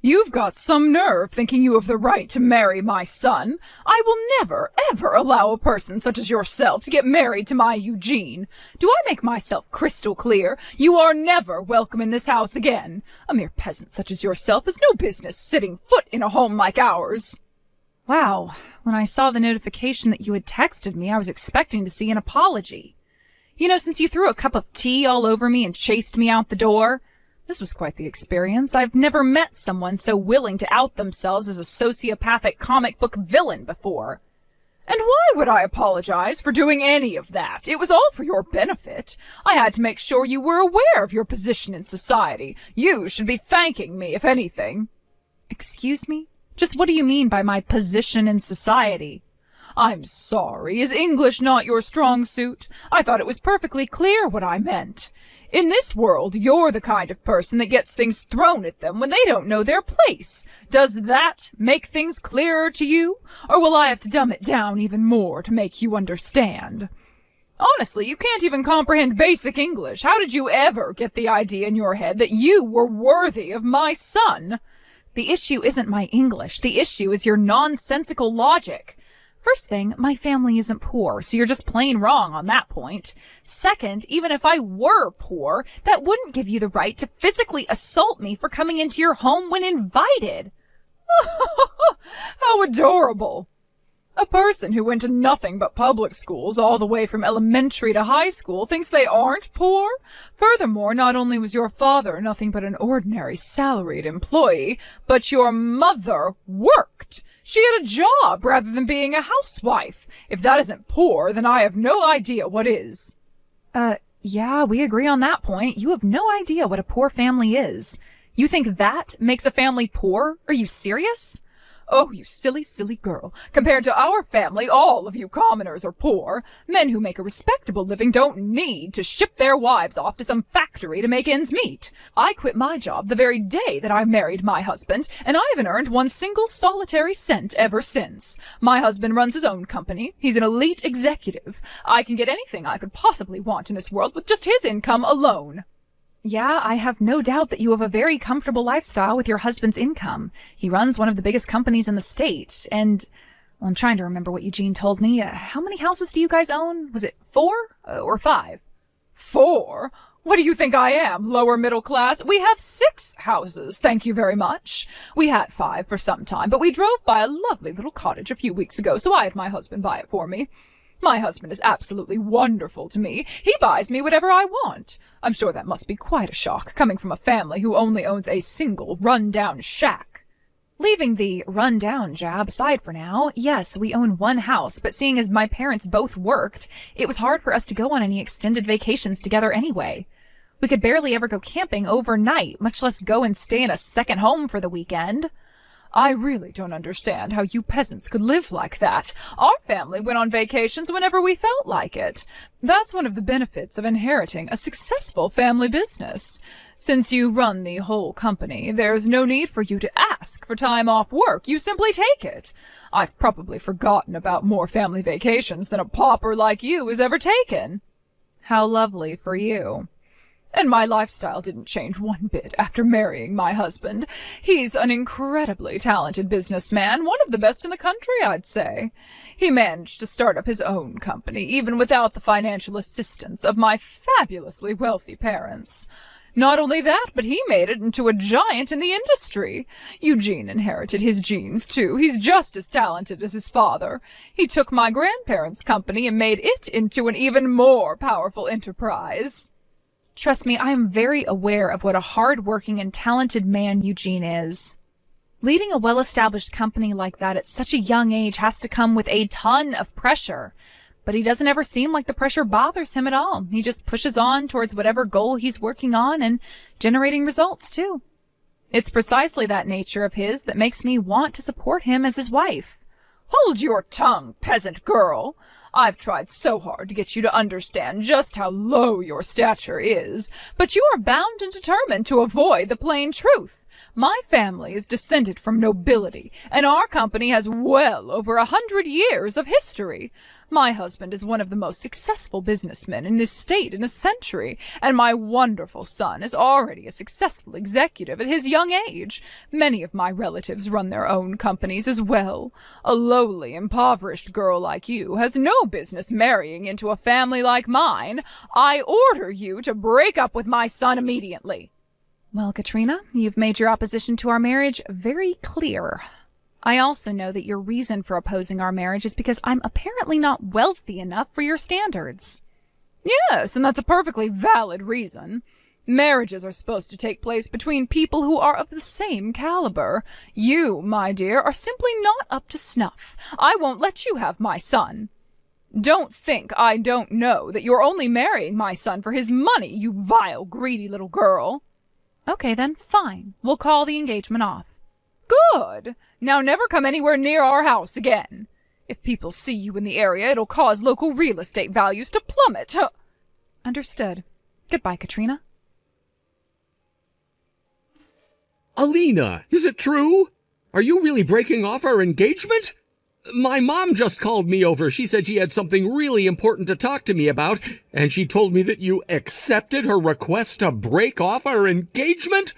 You've got some nerve thinking you have the right to marry my son. I will never, ever allow a person such as yourself to get married to my Eugene. Do I make myself crystal clear? You are never welcome in this house again. A mere peasant such as yourself has no business setting foot in a home like ours. Wow, when I saw the notification that you had texted me, I was expecting to see an apology. You know, since you threw a cup of tea all over me and chased me out the door, this was quite the experience. I've never met someone so willing to out themselves as a sociopathic comic book villain before. And why would I apologize for doing any of that? It was all for your benefit. I had to make sure you were aware of your position in society. You should be thanking me, if anything. Excuse me? Just what do you mean by my position in society? I'm sorry. Is English not your strong suit? I thought it was perfectly clear what I meant. In this world, you're the kind of person that gets things thrown at them when they don't know their place. Does that make things clearer to you? Or will I have to dumb it down even more to make you understand? Honestly, you can't even comprehend basic English. How did you ever get the idea in your head that you were worthy of my son? The issue isn't my English. The issue is your nonsensical logic. First thing, my family isn't poor, so you're just plain wrong on that point. Second, even if I were poor, that wouldn't give you the right to physically assault me for coming into your home when invited. How adorable. A person who went to nothing but public schools all the way from elementary to high school thinks they aren't poor? Furthermore, not only was your father nothing but an ordinary salaried employee, but your mother worked. She had a job rather than being a housewife. If that isn't poor, then I have no idea what is. Yeah, we agree on that point. You have no idea what a poor family is. You think that makes a family poor? Are you serious? Oh, you silly, silly girl. Compared to our family, all of you commoners are poor. Men who make a respectable living don't need to ship their wives off to some factory to make ends meet. I quit my job the very day that I married my husband, and I haven't earned one single solitary cent ever since. My husband runs his own company. He's an elite executive. I can get anything I could possibly want in this world with just his income alone. Yeah, I have no doubt that you have a very comfortable lifestyle with your husband's income. He runs one of the biggest companies in the state, and well, I'm trying to remember what Eugene told me. How many houses do you guys own? Was it 4 or 5? 4? What do you think I am, lower middle class? We have 6 houses, thank you very much. We had 5 for some time, but we drove by a lovely little cottage a few weeks ago, so I had my husband buy it for me. My husband is absolutely wonderful to me. He buys me whatever I want. I'm sure that must be quite a shock, coming from a family who only owns a single run-down shack. Leaving the run-down jab aside for now, yes, we own one house, but seeing as my parents both worked, it was hard for us to go on any extended vacations together anyway. We could barely ever go camping overnight, much less go and stay in a second home for the weekend. I really don't understand how you peasants could live like that. Our family went on vacations whenever we felt like it. That's one of the benefits of inheriting a successful family business. Since you run the whole company, there's no need for you to ask for time off work. You simply take it. I've probably forgotten about more family vacations than a pauper like you has ever taken. How lovely for you. And my lifestyle didn't change one bit after marrying my husband. He's an incredibly talented businessman, one of the best in the country, I'd say. He managed to start up his own company, even without the financial assistance of my fabulously wealthy parents. Not only that, but he made it into a giant in the industry. Eugene inherited his genes, too. He's just as talented as his father. He took my grandparents' company and made it into an even more powerful enterprise. Trust me, I am very aware of what a hard-working and talented man Eugene is. Leading a well-established company like that at such a young age has to come with a ton of pressure. But he doesn't ever seem like the pressure bothers him at all. He just pushes on towards whatever goal he's working on and generating results, too. It's precisely that nature of his that makes me want to support him as his wife. Hold your tongue, peasant girl! I've tried so hard to get you to understand just how low your stature is, but you are bound and determined to avoid the plain truth. My family is descended from nobility, and our company has well over 100 years of history. My husband is one of the most successful businessmen in this state in a century, and my wonderful son is already a successful executive at his young age. Many of my relatives run their own companies as well. A lowly, impoverished girl like you has no business marrying into a family like mine. I order you to break up with my son immediately. Well, Katrina, you've made your opposition to our marriage very clear. I also know that your reason for opposing our marriage is because I'm apparently not wealthy enough for your standards. Yes, and that's a perfectly valid reason. Marriages are supposed to take place between people who are of the same caliber. You, my dear, are simply not up to snuff. I won't let you have my son. Don't think I don't know that you're only marrying my son for his money, you vile, greedy little girl. Okay then, fine. We'll call the engagement off. Good. Now never come anywhere near our house again. If people see you in the area, it'll cause local real estate values to plummet. Understood. Goodbye, Katrina. Alina, is it true? Are you really breaking off our engagement? My mom just called me over. She said she had something really important to talk to me about, and she told me that you accepted her request to break off our engagement?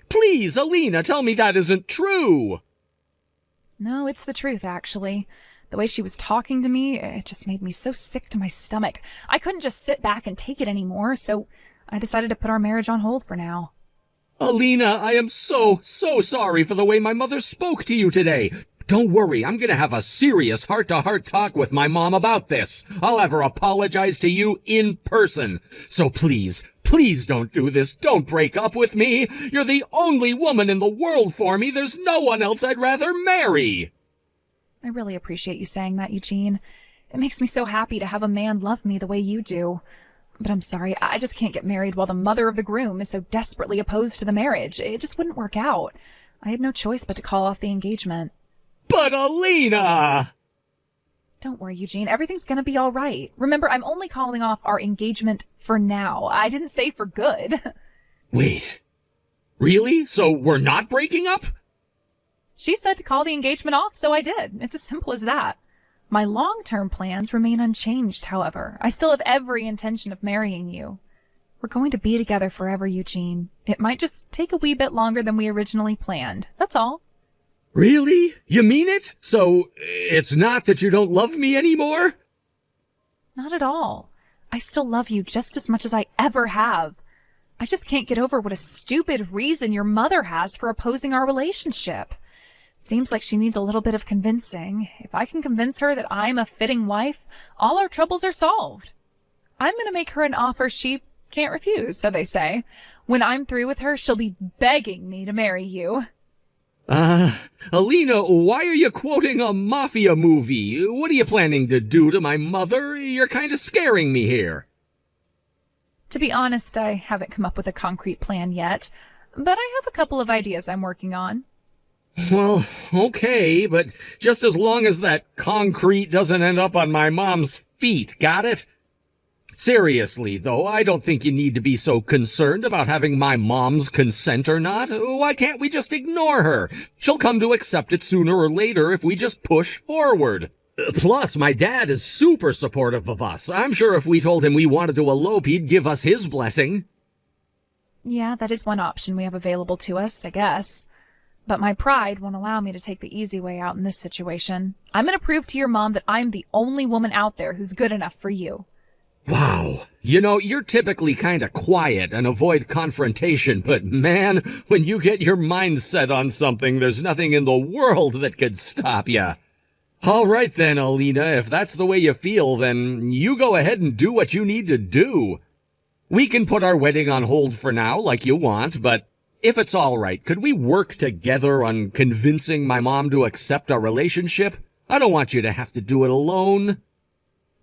Please, Alina, tell me that isn't true. No, it's the truth, actually. The way she was talking to me, it just made me so sick to my stomach. I couldn't just sit back and take it anymore, so I decided to put our marriage on hold for now. Alina, I am so sorry for the way my mother spoke to you today. Don't worry, I'm gonna have a serious heart-to-heart talk with my mom about this. I'll have her apologize to you in person. So please don't do this. Don't break up with me. You're the only woman in the world for me. There's no one else I'd rather marry. I really appreciate you saying that, Eugene. It makes me so happy to have a man love me the way you do. But I'm sorry, I just can't get married while the mother of the groom is so desperately opposed to the marriage. It just wouldn't work out. I had no choice but to call off the engagement. But Alina! Don't worry, Eugene. Everything's gonna be all right. Remember, I'm only calling off our engagement for now. I didn't say for good. Wait. Really? So we're not breaking up? She said to call the engagement off, so I did. It's as simple as that. My long-term plans remain unchanged, however. I still have every intention of marrying you. We're going to be together forever, Eugene. It might just take a wee bit longer than we originally planned. That's all. Really? You mean it? So it's not that you don't love me anymore? Not at all. I still love you just as much as I ever have. I just can't get over what a stupid reason your mother has for opposing our relationship. Seems like she needs a little bit of convincing. If I can convince her that I'm a fitting wife, all our troubles are solved. I'm going to make her an offer she can't refuse, so they say. When I'm through with her, she'll be begging me to marry you. Alina, why are you quoting a mafia movie? What are you planning to do to my mother? You're kind of scaring me here. To be honest, I haven't come up with a concrete plan yet, but I have a couple of ideas I'm working on. Well, okay, but just as long as that concrete doesn't end up on my mom's feet, got it? Seriously, though, I don't think you need to be so concerned about having my mom's consent or not. Why can't we just ignore her? She'll come to accept it sooner or later if we just push forward. Plus, my dad is super supportive of us. I'm sure if we told him we wanted to elope, he'd give us his blessing. Yeah, that is one option we have available to us, I guess. But my pride won't allow me to take the easy way out in this situation. I'm going to prove to your mom that I'm the only woman out there who's good enough for you. Wow. You know, you're typically kind of quiet and avoid confrontation, but man, when you get your mind set on something, there's nothing in the world that could stop you. All right then, Alina, if that's the way you feel, then you go ahead and do what you need to do. We can put our wedding on hold for now, like you want, but if it's all right, could we work together on convincing my mom to accept our relationship? I don't want you to have to do it alone.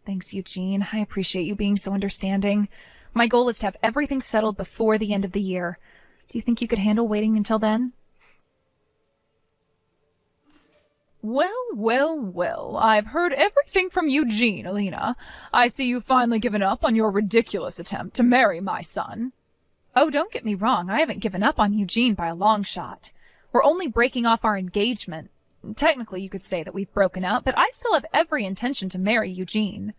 Thanks, Eugene. I appreciate you being so understanding. My goal is to have everything settled before the end of the year. Do you think you could handle waiting until then? Well, I've heard everything from Eugene, Alina. I see you've finally given up on your ridiculous attempt to marry my son. Oh, don't get me wrong. I haven't given up on Eugene by a long shot. We're only breaking off our engagement. Technically, you could say that we've broken up, but I still have every intention to marry Eugene.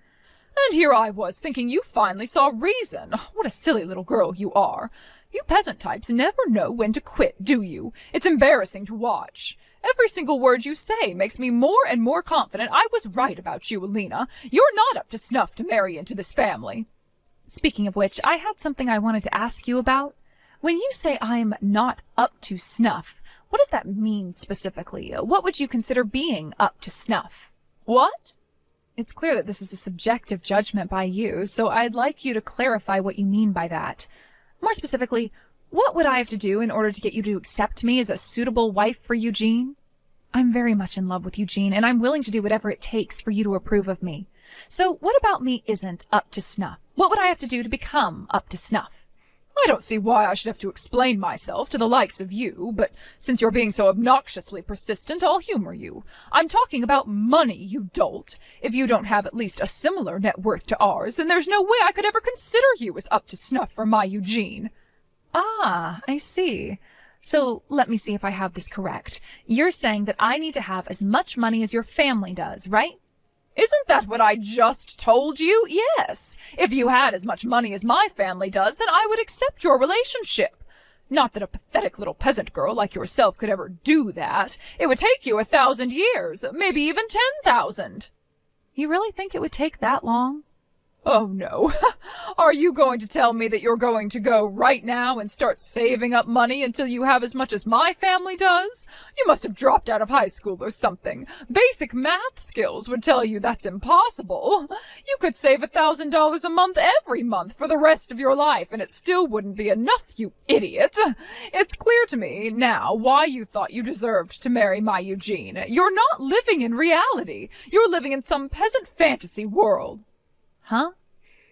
And here I was thinking you finally saw reason. What a silly little girl you are. You peasant types never know when to quit, do you? It's embarrassing to watch. Every single word you say makes me more and more confident I was right about you, Alina. You're not up to snuff to marry into this family. Speaking of which, I had something I wanted to ask you about. When you say I'm not up to snuff, what does that mean specifically? What would you consider being up to snuff? What? It's clear that this is a subjective judgment by you, so I'd like you to clarify what you mean by that. More specifically, what would I have to do in order to get you to accept me as a suitable wife for Eugene? I'm very much in love with Eugene, and I'm willing to do whatever it takes for you to approve of me. So what about me isn't up to snuff? What would I have to do to become up to snuff? I don't see why I should have to explain myself to the likes of you, but since you're being so obnoxiously persistent, I'll humor you. I'm talking about money, you dolt. If you don't have at least a similar net worth to ours, then there's no way I could ever consider you as up to snuff for my Eugene. Ah, I see. So let me see if I have this correct. You're saying that I need to have as much money as your family does, right? Isn't that what I just told you? Yes. If you had as much money as my family does, then I would accept your relationship. Not that a pathetic little peasant girl like yourself could ever do that. It would take you 1,000 years, maybe even 10,000. You really think it would take that long? Oh, no. Are you going to tell me that you're going to go right now and start saving up money until you have as much as my family does? You must have dropped out of high school or something. Basic math skills would tell you that's impossible. You could save $1,000 a month every month for the rest of your life, and it still wouldn't be enough, you idiot. It's clear to me now why you thought you deserved to marry my Eugene. You're not living in reality. You're living in some peasant fantasy world. Huh?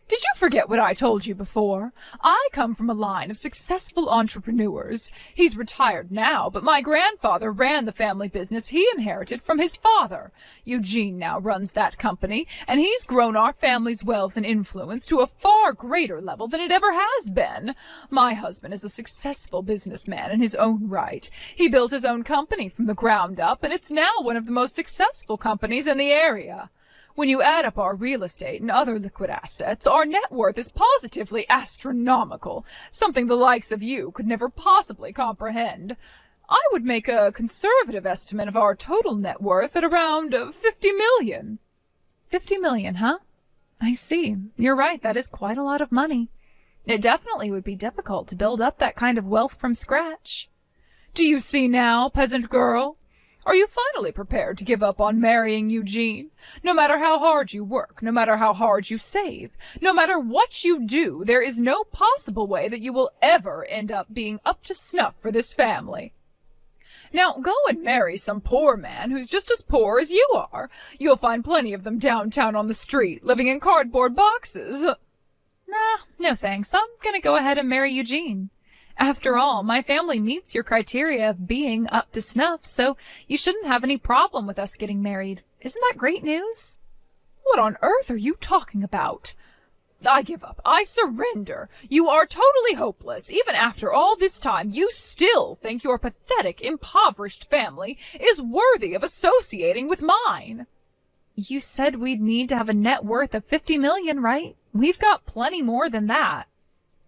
Did you forget what I told you before? I come from a line of successful entrepreneurs. He's retired now, but my grandfather ran the family business he inherited from his father. Eugene now runs that company, and he's grown our family's wealth and influence to a far greater level than it ever has been. My husband is a successful businessman in his own right. He built his own company from the ground up, and it's now one of the most successful companies in the area. When you add up our real estate and other liquid assets, our net worth is positively astronomical, something the likes of you could never possibly comprehend. I would make a conservative estimate of our total net worth at around 50 million. 50 million, huh? I see. You're right, that is quite a lot of money. It definitely would be difficult to build up that kind of wealth from scratch. Do you see now, peasant girl? Are you finally prepared to give up on marrying Eugene? No matter how hard you work, no matter how hard you save, no matter what you do, there is no possible way that you will ever end up being up to snuff for this family. Now go and marry some poor man who's just as poor as you are. You'll find plenty of them downtown on the street, living in cardboard boxes. Nah, no thanks. I'm gonna go ahead and marry Eugene. After all, my family meets your criteria of being up to snuff, so you shouldn't have any problem with us getting married. Isn't that great news? What on earth are you talking about? I give up. I surrender. You are totally hopeless. Even after all this time, you still think your pathetic, impoverished family is worthy of associating with mine. You said we'd need to have a net worth of 50 million, right? We've got plenty more than that.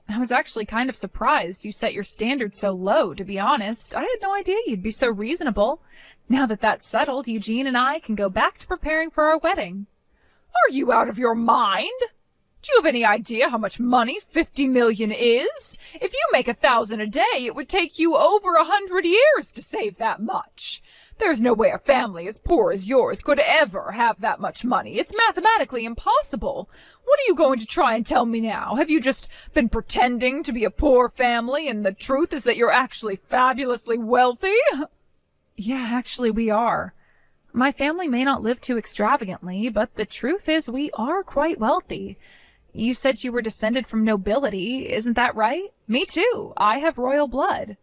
I was actually kind of surprised you set your standards so low, to be honest. I had no idea you'd be so reasonable. Now that that's settled, Eugene and I can go back to preparing for our wedding. Are you out of your mind? Do you have any idea how much money 50 million is? If you make 1,000 a day, it would take you over 100 years to save that much. There's no way a family as poor as yours could ever have that much money. It's mathematically impossible. What are you going to try and tell me now? Have you just been pretending to be a poor family, and the truth is that you're actually fabulously wealthy? Yeah, actually we are. My family may not live too extravagantly, but the truth is we are quite wealthy. You said you were descended from nobility, isn't that right? Me too. I have royal blood.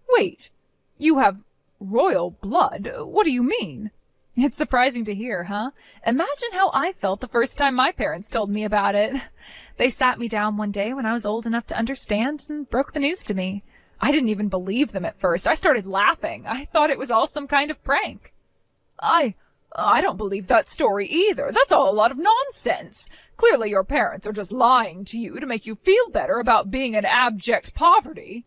Wait, you have royal blood? What do you mean? It's surprising to hear, huh? Imagine how I felt the first time my parents told me about it. They sat me down one day when I was old enough to understand and broke the news to me. I didn't even believe them at first. I started laughing. I thought it was all some kind of prank. I don't believe that story either. That's all a lot of nonsense. Clearly your parents are just lying to you to make you feel better about being in abject poverty.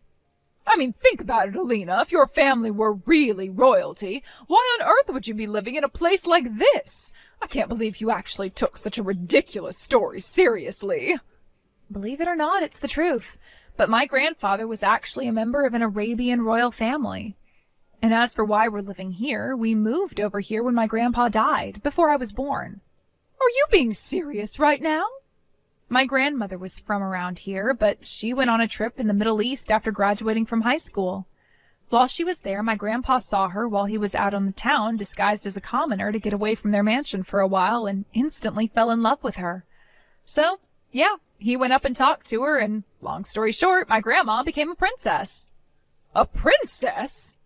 I mean, think about it, Alina. If your family were really royalty, why on earth would you be living in a place like this? I can't believe you actually took such a ridiculous story seriously. Believe it or not, it's the truth. But my grandfather was actually a member of an Arabian royal family. And as for why we're living here, we moved over here when my grandpa died, before I was born. Are you being serious right now? My grandmother was from around here, but she went on a trip in the Middle East after graduating from high school. While she was there, my grandpa saw her while he was out on the town disguised as a commoner to get away from their mansion for a while and instantly fell in love with her. So, yeah, he went up and talked to her, and long story short, my grandma became a princess. A princess?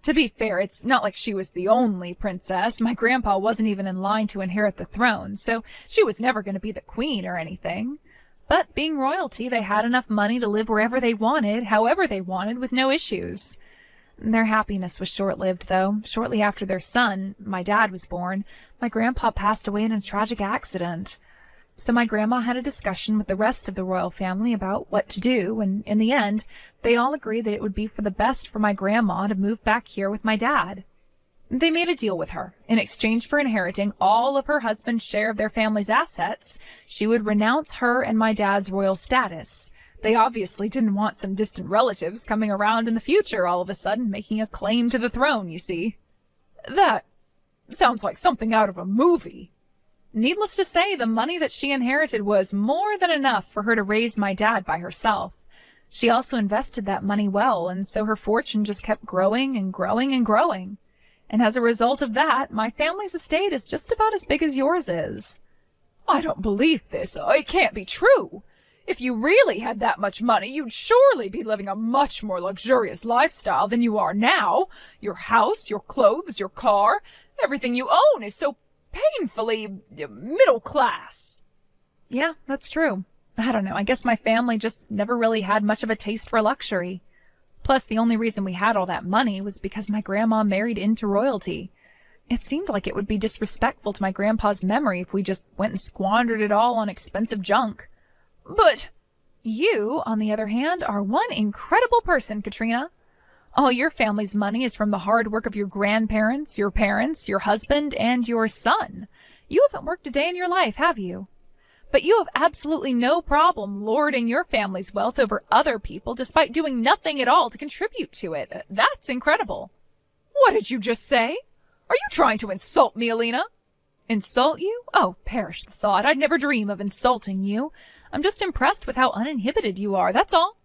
To be fair, it's not like she was the only princess. My grandpa wasn't even in line to inherit the throne, so she was never going to be the queen or anything. But being royalty, they had enough money to live wherever they wanted, however they wanted, with no issues. Their happiness was short-lived, though. Shortly after their son, my dad, was born, my grandpa passed away in a tragic accident. So my grandma had a discussion with the rest of the royal family about what to do, and in the end, they all agreed that it would be for the best for my grandma to move back here with my dad. They made a deal with her. In exchange for inheriting all of her husband's share of their family's assets, she would renounce her and my dad's royal status. They obviously didn't want some distant relatives coming around in the future all of a sudden making a claim to the throne, you see. That sounds like something out of a movie. Needless to say, the money that she inherited was more than enough for her to raise my dad by herself. She also invested that money well, and so her fortune just kept growing and growing and growing. And as a result of that, my family's estate is just about as big as yours is. I don't believe this. It can't be true. If you really had that much money, you'd surely be living a much more luxurious lifestyle than you are now. Your house, your clothes, your car, everything you own is so painfully middle class. Yeah, that's true. I don't know. I guess my family just never really had much of a taste for luxury. Plus, the only reason we had all that money was because my grandma married into royalty. It seemed like it would be disrespectful to my grandpa's memory if we just went and squandered it all on expensive junk. But you, on the other hand, are one incredible person, Katrina. All your family's money is from the hard work of your grandparents, your parents, your husband, and your son. You haven't worked a day in your life, have you? But you have absolutely no problem lording your family's wealth over other people despite doing nothing at all to contribute to it. That's incredible. What did you just say? Are you trying to insult me, Alina? Insult you? Oh, perish the thought. I'd never dream of insulting you. I'm just impressed with how uninhibited you are, that's all.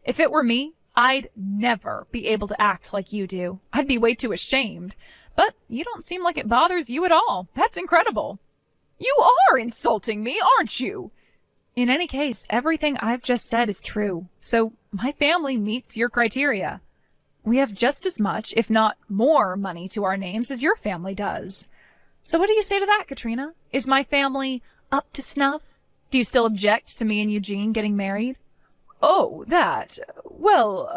If it were me, I'd never be able to act like you do. I'd be way too ashamed. But you don't seem like it bothers you at all. That's incredible. You are insulting me, aren't you? In any case, everything I've just said is true. So my family meets your criteria. We have just as much, if not more, money to our names as your family does. So what do you say to that, Katrina? Is my family up to snuff? Do you still object to me and Eugene getting married? Oh, that. Well,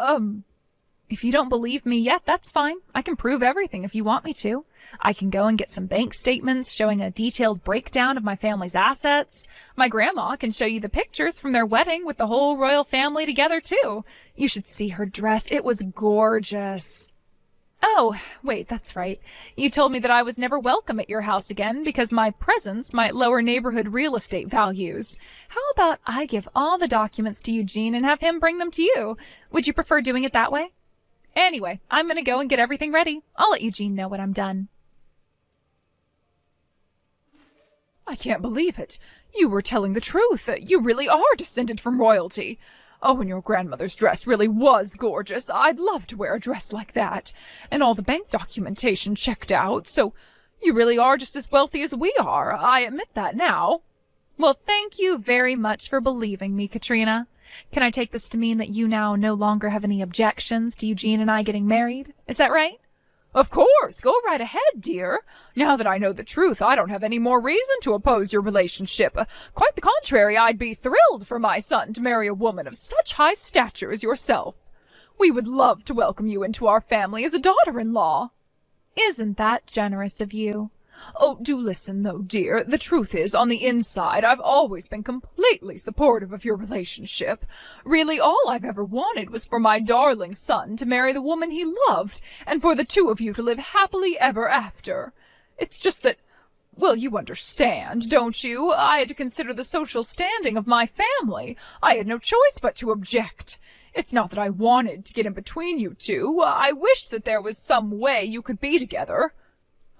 If you don't believe me yet, that's fine. I can prove everything if you want me to. I can go and get some bank statements showing a detailed breakdown of my family's assets. My grandma can show you the pictures from their wedding with the whole royal family together, too. You should see her dress. It was gorgeous. Oh, wait, that's right. You told me that I was never welcome at your house again because my presence might lower neighborhood real estate values. How about I give all the documents to Eugene and have him bring them to you? Would you prefer doing it that way? Anyway, I'm going to go and get everything ready. I'll let Eugene know when I'm done. I can't believe it. You were telling the truth. You really are descended from royalty. Oh, and your grandmother's dress really was gorgeous. I'd love to wear a dress like that. And all the bank documentation checked out, so you really are just as wealthy as we are. I admit that now. Well, thank you very much for believing me, Katrina. Can I take this to mean that you now no longer have any objections to Eugene and I getting married? Is that right? Of course, go right ahead, dear. Now that I know the truth, I don't have any more reason to oppose your relationship. Quite the contrary, I'd be thrilled for my son to marry a woman of such high stature as yourself. We would love to welcome you into our family as a daughter-in-law. Isn't that generous of you? Oh, do listen, though, dear. The truth is, on the inside, I've always been completely supportive of your relationship. Really, all I've ever wanted was for my darling son to marry the woman he loved, and for the two of you to live happily ever after. It's just that, well, you understand, don't you? I had to consider the social standing of my family. I had no choice but to object. It's not that I wanted to get in between you two. I wished that there was some way you could be together.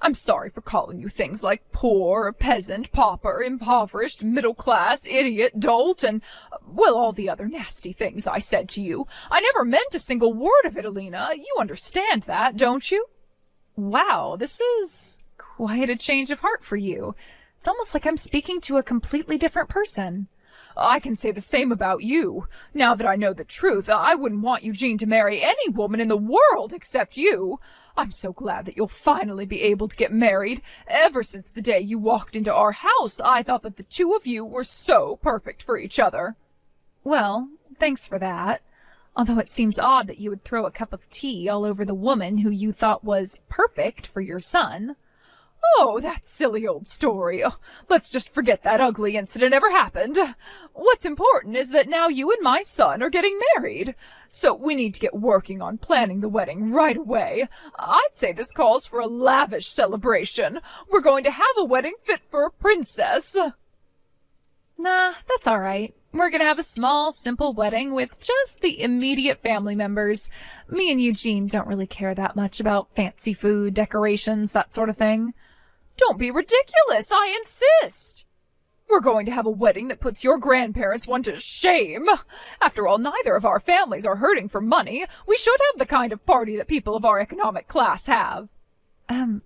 I'm sorry for calling you things like poor, peasant, pauper, impoverished, middle class, idiot, dolt, and, well, all the other nasty things I said to you. I never meant a single word of it, Alina. You understand that, don't you? Wow, this is quite a change of heart for you. It's almost like I'm speaking to a completely different person. I can say the same about you. Now that I know the truth, I wouldn't want Eugene to marry any woman in the world except you. I'm so glad that you'll finally be able to get married. Ever since the day you walked into our house, I thought that the two of you were so perfect for each other. Well, thanks for that. Although it seems odd that you would throw a cup of tea all over the woman who you thought was perfect for your son. Oh, that silly old story. Oh, let's just forget that ugly incident ever happened. What's important is that now you and my son are getting married. So we need to get working on planning the wedding right away. I'd say this calls for a lavish celebration. We're going to have a wedding fit for a princess. Nah, that's all right. We're gonna have a small, simple wedding with just the immediate family members. Me and Eugene don't really care that much about fancy food, decorations, that sort of thing. Don't be ridiculous, I insist. We're going to have a wedding that puts your grandparents one to shame. After all, neither of our families are hurting for money. We should have the kind of party that people of our economic class have.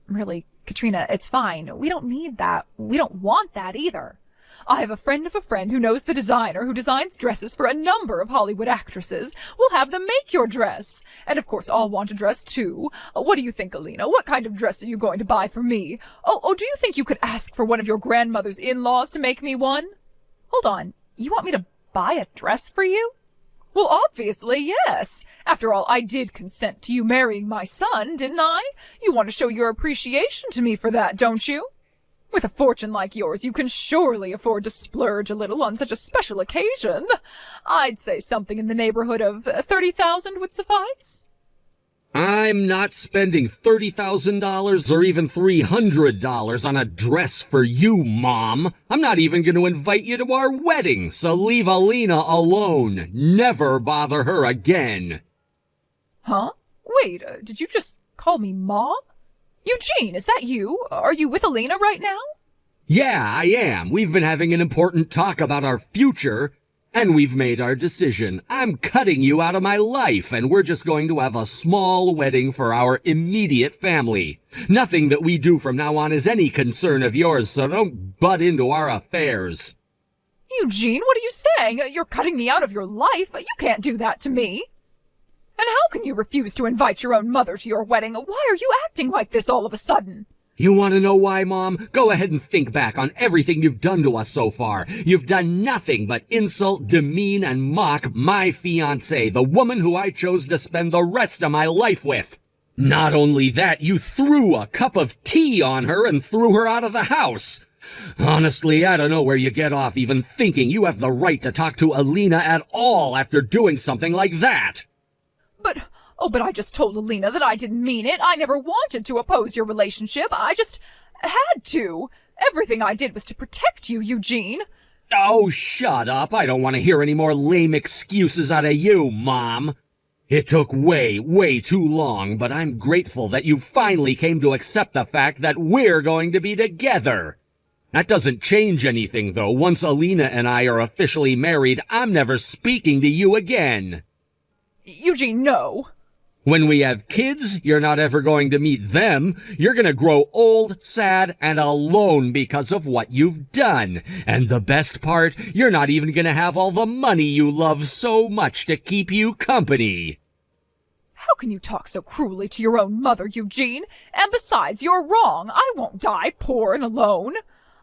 Really, Katrina, it's fine. We don't need that. We don't want that either. I have a friend of a friend who knows the designer who designs dresses for a number of Hollywood actresses. We'll have them make your dress. And of course I'll want a dress too. What do you think, Alina? What kind of dress are you going to buy for me? Oh, do you think you could ask for one of your grandmother's in-laws to make me one? Hold on. You want me to buy a dress for you? Well, obviously, yes. After all, I did consent to you marrying my son, didn't I? You want to show your appreciation to me for that, don't you? With a fortune like yours, you can surely afford to splurge a little on such a special occasion. I'd say something in the neighborhood of 30,000 would suffice. I'm not spending $30,000 or even $300 on a dress for you, Mom. I'm not even going to invite you to our wedding, so leave Alina alone. Never bother her again. Huh? Wait, did you just call me Mom? Eugene, is that you? Are you with Alina right now? Yeah, I am. We've been having an important talk about our future, and we've made our decision. I'm cutting you out of my life, and we're just going to have a small wedding for our immediate family. Nothing that we do from now on is any concern of yours, so don't butt into our affairs. Eugene, what are you saying? You're cutting me out of your life. You can't do that to me. And how can you refuse to invite your own mother to your wedding? Why are you acting like this all of a sudden? You want to know why, Mom? Go ahead and think back on everything you've done to us so far. You've done nothing but insult, demean, and mock my fiancé, the woman who I chose to spend the rest of my life with. Not only that, you threw a cup of tea on her and threw her out of the house. Honestly, I don't know where you get off even thinking you have the right to talk to Alina at all after doing something like that. But I just told Alina that I didn't mean it. I never wanted to oppose your relationship. I just had to. Everything I did was to protect you, Eugene. Oh, shut up. I don't want to hear any more lame excuses out of you, Mom. It took way too long, but I'm grateful that you finally came to accept the fact that we're going to be together. That doesn't change anything, though. Once Alina and I are officially married, I'm never speaking to you again. Eugene, no. When we have kids, you're not ever going to meet them. You're going to grow old, sad, and alone because of what you've done. And the best part, you're not even going to have all the money you love so much to keep you company. How can you talk so cruelly to your own mother, Eugene? And besides, you're wrong. I won't die poor and alone.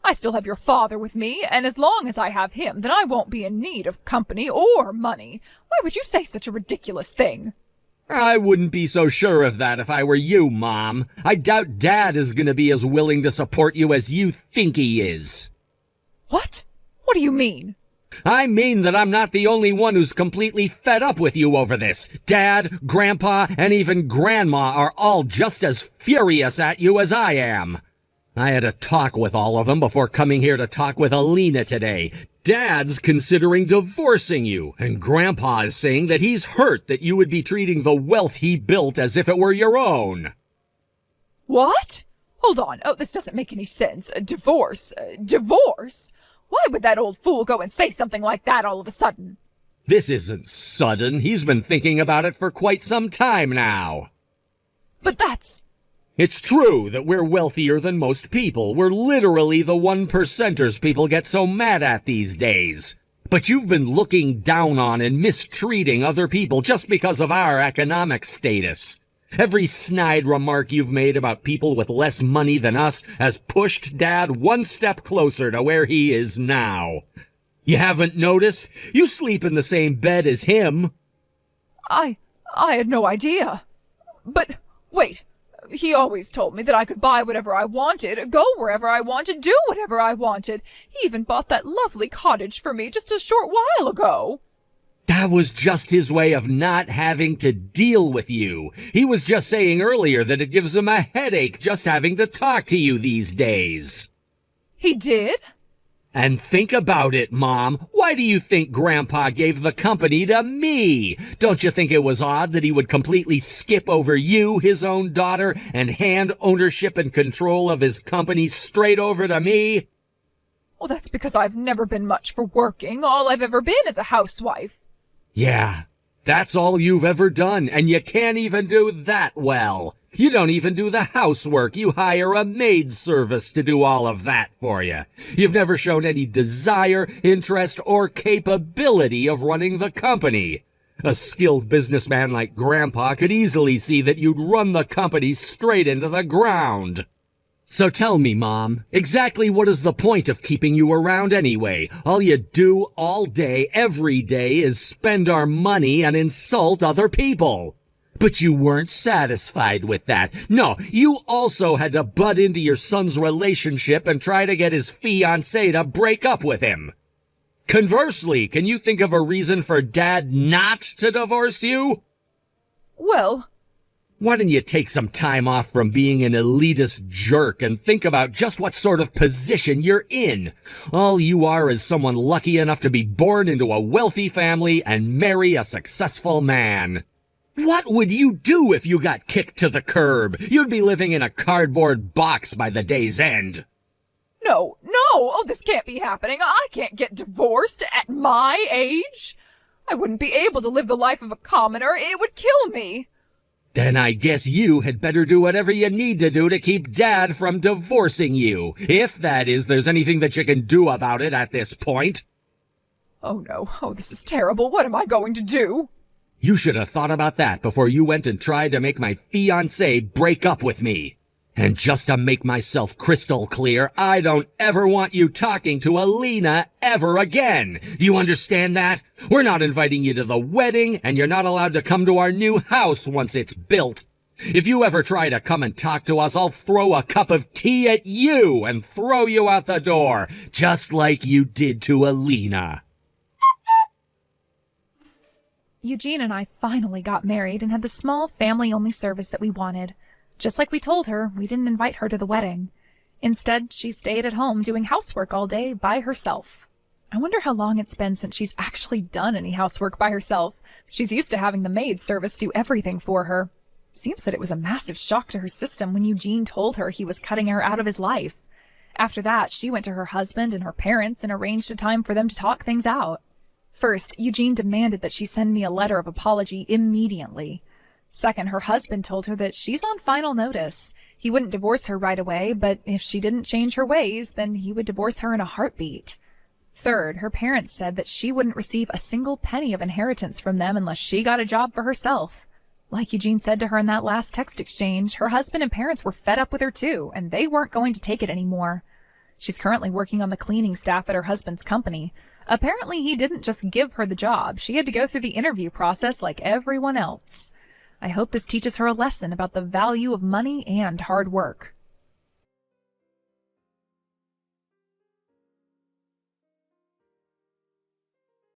I still have your father with me, and as long as I have him, then I won't be in need of company or money. Why would you say such a ridiculous thing? I wouldn't be so sure of that if I were you, Mom. I doubt Dad is going to be as willing to support you as you think he is. What? What do you mean? I mean that I'm not the only one who's completely fed up with you over this. Dad, Grandpa, and even Grandma are all just as furious at you as I am. I had a talk with all of them before coming here to talk with Alina today. Dad's considering divorcing you, and Grandpa is saying that he's hurt that you would be treating the wealth he built as if it were your own. What? Hold on. Oh, this doesn't make any sense. Divorce? Divorce? Why would that old fool go and say something like that all of a sudden? This isn't sudden. He's been thinking about it for quite some time now. But that's... It's true that we're wealthier than most people. We're literally the 1%ers people get so mad at these days. But you've been looking down on and mistreating other people just because of our economic status. Every snide remark you've made about people with less money than us has pushed Dad one step closer to where he is now. You haven't noticed? You sleep in the same bed as him. I had no idea. But, wait, he always told me that I could buy whatever I wanted, go wherever I wanted, do whatever I wanted. He even bought that lovely cottage for me just a short while ago. That was just his way of not having to deal with you. He was just saying earlier that it gives him a headache just having to talk to you these days. He did? And think about it, Mom. Why do you think Grandpa gave the company to me? Don't you think it was odd that he would completely skip over you, his own daughter, and hand ownership and control of his company straight over to me? Well, that's because I've never been much for working. All I've ever been is a housewife. Yeah, that's all you've ever done, and you can't even do that well. You don't even do the housework. You hire a maid service to do all of that for you. You've never shown any desire, interest, or capability of running the company. A skilled businessman like Grandpa could easily see that you'd run the company straight into the ground. So tell me, Mom, exactly what is the point of keeping you around anyway? All you do all day, every day, is spend our money and insult other people. But you weren't satisfied with that. No, you also had to butt into your son's relationship and try to get his fiancé to break up with him. Conversely, can you think of a reason for Dad not to divorce you? Well... Why don't you take some time off from being an elitist jerk and think about just what sort of position you're in? All you are is someone lucky enough to be born into a wealthy family and marry a successful man. What would you do if you got kicked to the curb? You'd be living in a cardboard box by the day's end. No! Oh, this can't be happening. I can't get divorced at my age. I wouldn't be able to live the life of a commoner. It would kill me. Then I guess you had better do whatever you need to do to keep Dad from divorcing you. If, that is, there's anything that you can do about it at this point. Oh no. Oh, this is terrible. What am I going to do? You should have thought about that before you went and tried to make my fiancé break up with me. And just to make myself crystal clear, I don't ever want you talking to Alina ever again. Do you understand that? We're not inviting you to the wedding, and you're not allowed to come to our new house once it's built. If you ever try to come and talk to us, I'll throw a cup of tea at you and throw you out the door, just like you did to Alina. Eugene and I finally got married and had the small family-only service that we wanted. Just like we told her, we didn't invite her to the wedding. Instead, she stayed at home doing housework all day by herself. I wonder how long it's been since she's actually done any housework by herself. She's used to having the maid service do everything for her. Seems that it was a massive shock to her system when Eugene told her he was cutting her out of his life. After that, she went to her husband and her parents and arranged a time for them to talk things out. First, Eugene demanded that she send me a letter of apology immediately. Second, her husband told her that she's on final notice. He wouldn't divorce her right away, but if she didn't change her ways, then he would divorce her in a heartbeat. Third, her parents said that she wouldn't receive a single penny of inheritance from them unless she got a job for herself. Like Eugene said to her in that last text exchange, her husband and parents were fed up with her too, and they weren't going to take it anymore. She's currently working on the cleaning staff at her husband's company. Apparently he didn't just give her the job. She had to go through the interview process like everyone else. I hope this teaches her a lesson about the value of money and hard work.